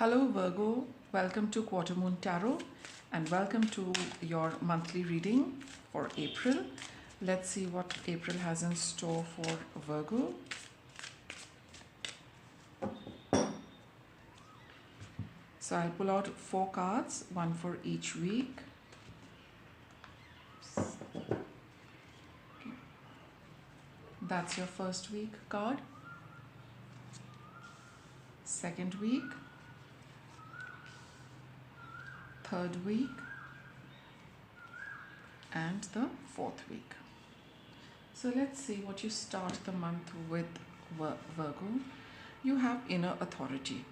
Hello Virgo, welcome to Quarter Moon Tarot and welcome to your monthly reading for April. Let's see what April has in store for Virgo. So I'll pull out 4 cards, one for each week. That's your first week card. Second week. Third week. And the fourth week. So let's see what you start the month with, Virgo. You have inner authority.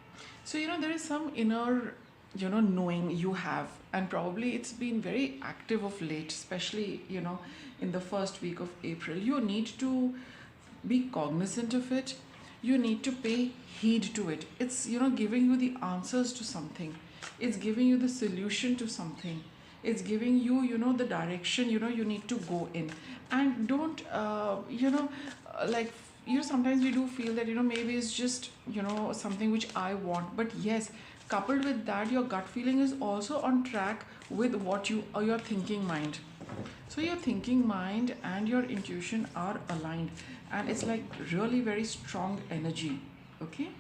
So there is some inner knowing you have, and probably it's been very active of late, especially in the first week of April. You need to be cognizant of it. You need to pay heed to it. It's giving you the answers to something. It's giving you the solution to something. It's giving you the direction you need to go in. And don't sometimes we do feel that maybe it's just something which I want, but yes, coupled with that, your gut feeling is also on track with what your thinking mind. So your thinking mind and your intuition are aligned, and it's like really very strong energy. Okay.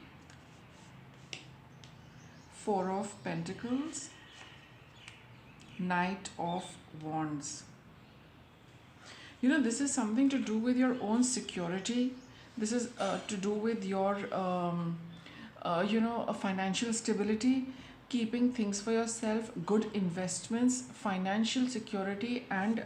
4 of Pentacles, Knight of Wands. This is something to do with your own security. This is to do with your a financial stability, keeping things for yourself, good investments, financial security, and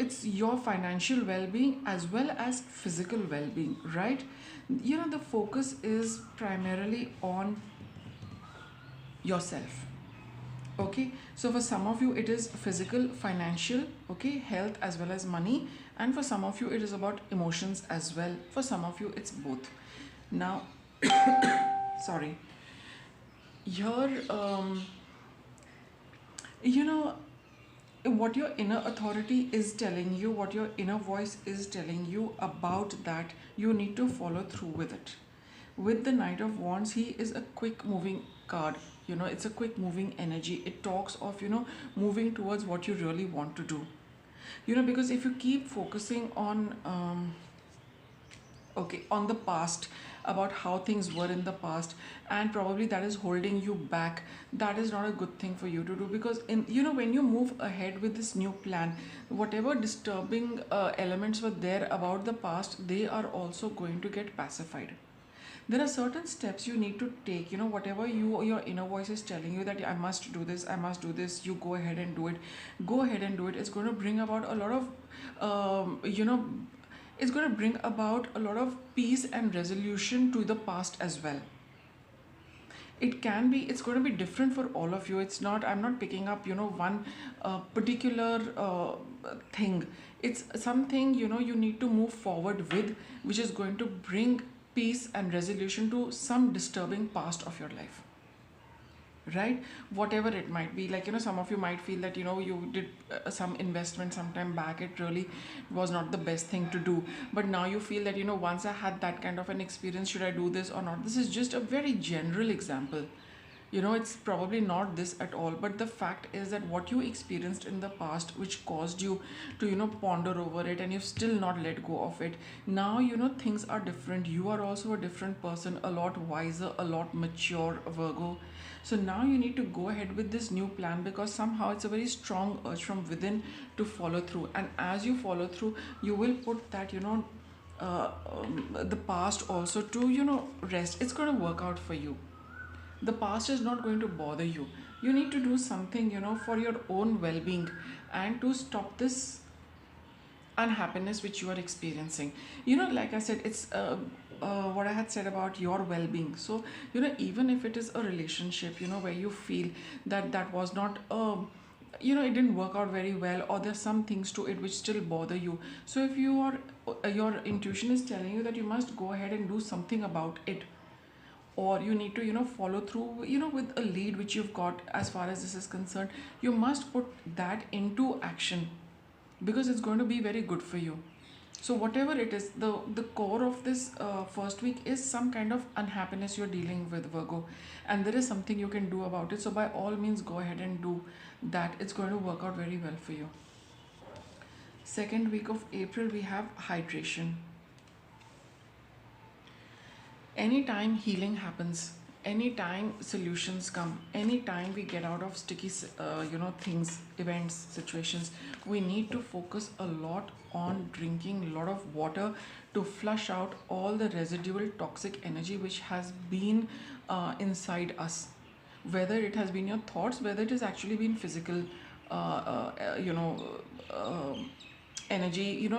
it's your financial well-being as well as physical well-being, right? The focus is primarily on yourself. Okay, so for some of you it is physical, financial, okay, health as well as money, and for some of you it is about emotions as well. For some of you it's both. Now sorry, here what your inner authority is telling you, what your inner voice is telling you about that, you need to follow through with it. With the Knight of Wands, he is a quick moving card. It's a quick moving energy. It talks of moving towards what you really want to do. Because if you keep focusing on on the past, about how things were in the past, and probably that is holding you back, that is not a good thing for you to do. Because when you move ahead with this new plan, whatever disturbing elements were there about the past, they are also going to get pacified. There are certain steps you need to take. Whatever your inner voice is telling you that I must do this, I must do this, you go ahead and do it. Go ahead and do it. It's going to bring about a lot of it's going to bring about a lot of peace and resolution to the past as well. It's going to be different for all of you. I'm not picking up one particular thing. It's something you need to move forward with, which is going to bring peace and resolution to some disturbing past of your life, right? Whatever it might be. Some of you might feel that you did some investment some time back, it really was not the best thing to do, but now you feel that once I had that kind of an experience, should I do this or not? This is just a very general example. It's probably not this at all, but the fact is that what you experienced in the past, which caused you to ponder over it, and you've still not let go of it. Now things are different. You are also a different person, a lot wiser, a lot mature, Virgo. So now you need to go ahead with this new plan, because somehow it's a very strong urge from within to follow through. And as you follow through, you will put that the past also to rest. It's going to work out for you. The past is not going to bother you. You need to do something for your own well-being, and to stop this unhappiness which you are experiencing. Like I said, it's what I had said about your well-being. So even if it is a relationship where you feel that was not it didn't work out very well, or there's some things to it which still bother you. So if you are your intuition is telling you that you must go ahead and do something about it, or you need to follow through with a lead which you've got as far as this is concerned, you must put that into action, because it's going to be very good for you. So whatever it is, the core of this first week is some kind of unhappiness you're dealing with, Virgo, and there is something you can do about it. So by all means, go ahead and do that. It's going to work out very well for you. Second week of April, we have hydration. Anytime healing happens, anytime solutions come, anytime we get out of sticky things, events, situations, we need to focus a lot on drinking a lot of water to flush out all the residual toxic energy which has been inside us, whether it has been your thoughts, whether it has actually been physical uh, uh, uh, you know uh, energy,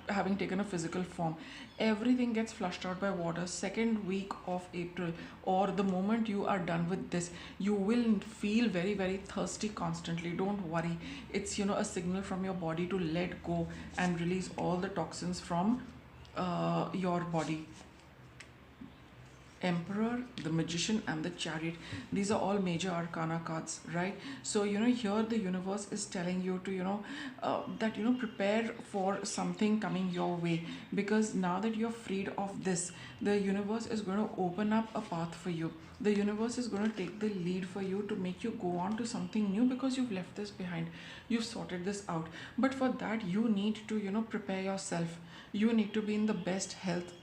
having taken a physical form. Everything gets flushed out by water. Second week of April, or the moment you are done with this, you will feel very, very thirsty constantly. Don't worry, it's a signal from your body to let go and release all the toxins from your body. Emperor, the Magician, and the Chariot. These are all major arcana cards, right? So, here the universe is telling you to, that, prepare for something coming your way, because now that you're freed of this, the universe is going to open up a path for you. The universe is going to take the lead for you to make you go on to something new, because you've left this behind. You've sorted this out. But for that, you need to, prepare yourself. You need to be in the best health,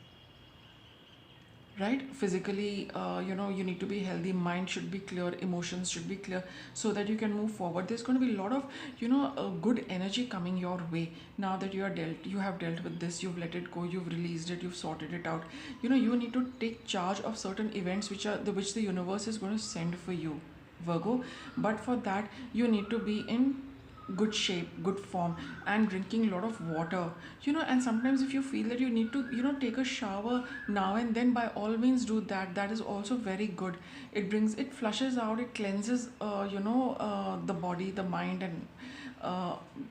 right? Physically, you need to be healthy. Mind should be clear, emotions should be clear, so that you can move forward. There's going to be a lot of good energy coming your way now that you have dealt with this, you've let it go, you've released it, you've sorted it out. You need to take charge of certain events which the universe is going to send for you, Virgo. But for that, you need to be in good shape, good form, and drinking a lot of water. And sometimes if you feel that you need to take a shower now and then, by all means do that. That is also very good. It flushes out, it cleanses the body, the mind, and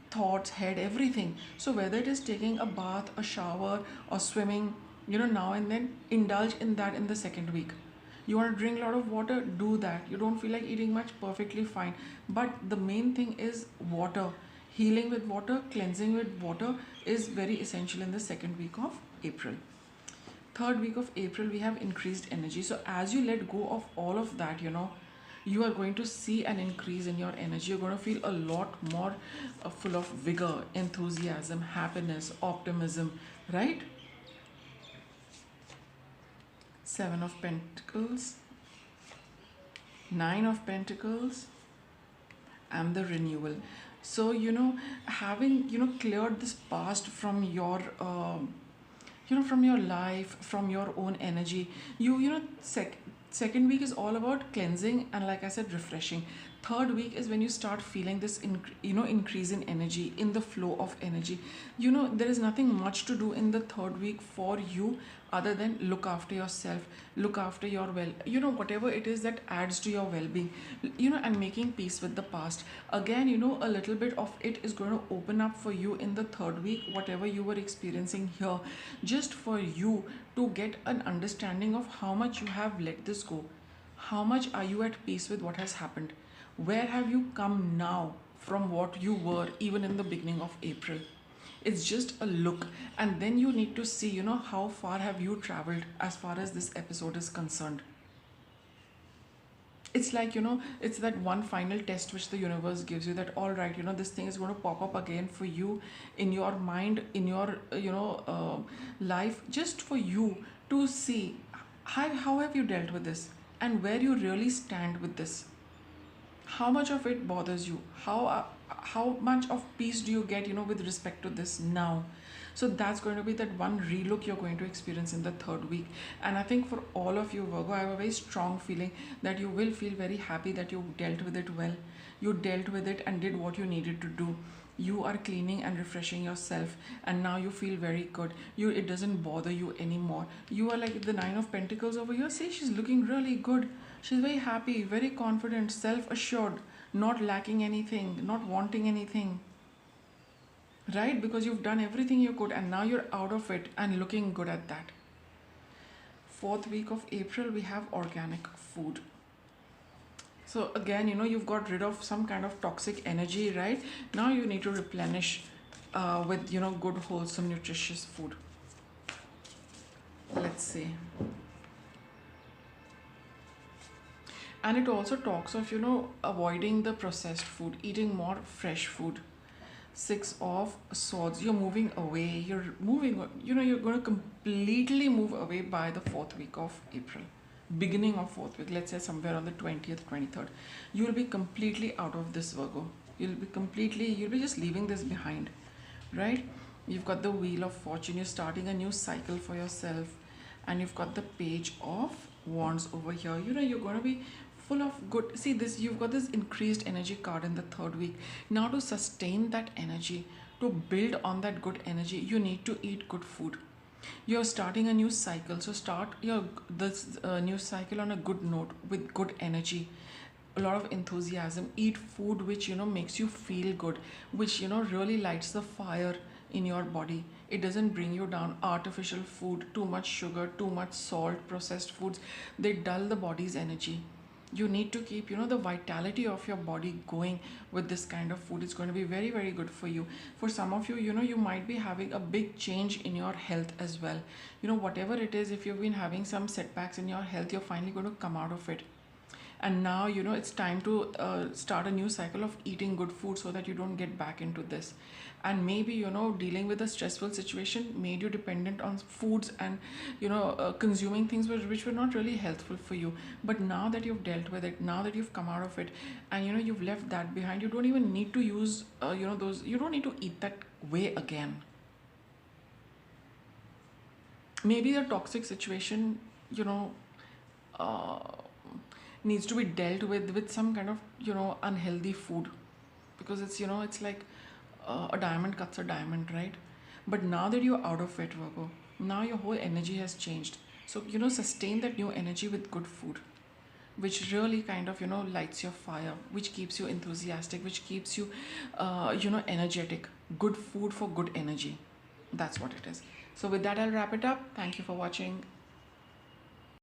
thoughts, head, everything. So whether it is taking a bath, a shower, or swimming, now and then, indulge in that in the second week. You want to drink a lot of water, do that. You don't feel like eating much, perfectly fine. But the main thing is water. Healing with water, cleansing with water is very essential in the second week of April. Third week of April, we have increased energy. So as you let go of all of that, you are going to see an increase in your energy. You're going to feel a lot more full of vigor, enthusiasm, happiness, optimism, right? Seven of Pentacles, Nine of Pentacles, and the renewal. So, having, cleared this past from your, from your life, from your own energy, second week is all about cleansing and, like I said, refreshing. Third week is when you start feeling this increase in energy, in the flow of energy. There is nothing much to do in the third week for you other than look after yourself, look after your whatever it is that adds to your well-being, and making peace with the past. Again, a little bit of it is going to open up for you in the third week, whatever you were experiencing here, just for you to get an understanding of how much you have let this go. How much are you at peace with what has happened? Where have you come now from what you were even in the beginning of April? It's just a look, and then you need to see, how far have you traveled as far as this episode is concerned. It's like, it's that one final test which the universe gives you, that all right, this thing is going to pop up again for you in your mind, in your life, just for you to see how have you dealt with this, and where you really stand with this. How much of it bothers you? How much of peace do you get, with respect to this now? So that's going to be that one relook you're going to experience in the third week. And I think for all of you, Virgo, I have a very strong feeling that you will feel very happy that you dealt with it well. You dealt with it and did what you needed to do. You are cleaning and refreshing yourself, and now you feel very good. It doesn't bother you anymore. You are like the Nine of Pentacles over here. See, she's looking really good. She's very happy, very confident, self-assured, not lacking anything, not wanting anything. Right? Because you've done everything you could, and now you're out of it and looking good at that. Fourth week of April, we have organic food. So again, you've got rid of some kind of toxic energy, right? Now you need to replenish with good wholesome nutritious food. Let's see. And it also talks of avoiding the processed food, eating more fresh food. Six of swords, you're moving away, you're moving, you're going to completely move away by the fourth week of April, beginning of fourth week, let's say somewhere on the 20th, 23rd. You'll be completely out of this, Virgo. You'll be just leaving this behind, right? You've got the wheel of fortune, you're starting a new cycle for yourself, and you've got the page of wands over here. You're going to be full of good. See this, you've got this increased energy card in the third week. Now to sustain that energy, to build on that good energy, you need to eat good food. You're starting a new cycle, so start your this new cycle on a good note with good energy, a lot of enthusiasm. Eat food which makes you feel good, which really lights the fire in your body. It doesn't bring you down. Artificial food, too much sugar, too much salt, processed foods, they dull the body's energy. You need to keep the vitality of your body going with this kind of food. It's going to be very, very good for you. For some of you, you might be having a big change in your health as well. Whatever it is, if you've been having some setbacks in your health, you're finally going to come out of it. And now it's time to start a new cycle of eating good food so that you don't get back into this. And maybe dealing with a stressful situation made you dependent on foods and consuming things which were not really healthful for you. But now that you've dealt with it, now that you've come out of it, and you've left that behind, you don't even need to use those, you don't need to eat that way again. Maybe a toxic situation uh, needs to be dealt with some kind of unhealthy food, because it's like a diamond cuts a diamond, right? But now that you're out of it, Virgo, now your whole energy has changed. So sustain that new energy with good food, which really kind of lights your fire, which keeps you enthusiastic, which keeps you energetic. Good food for good energy, that's what it is. So with that, I'll wrap it up. Thank you for watching.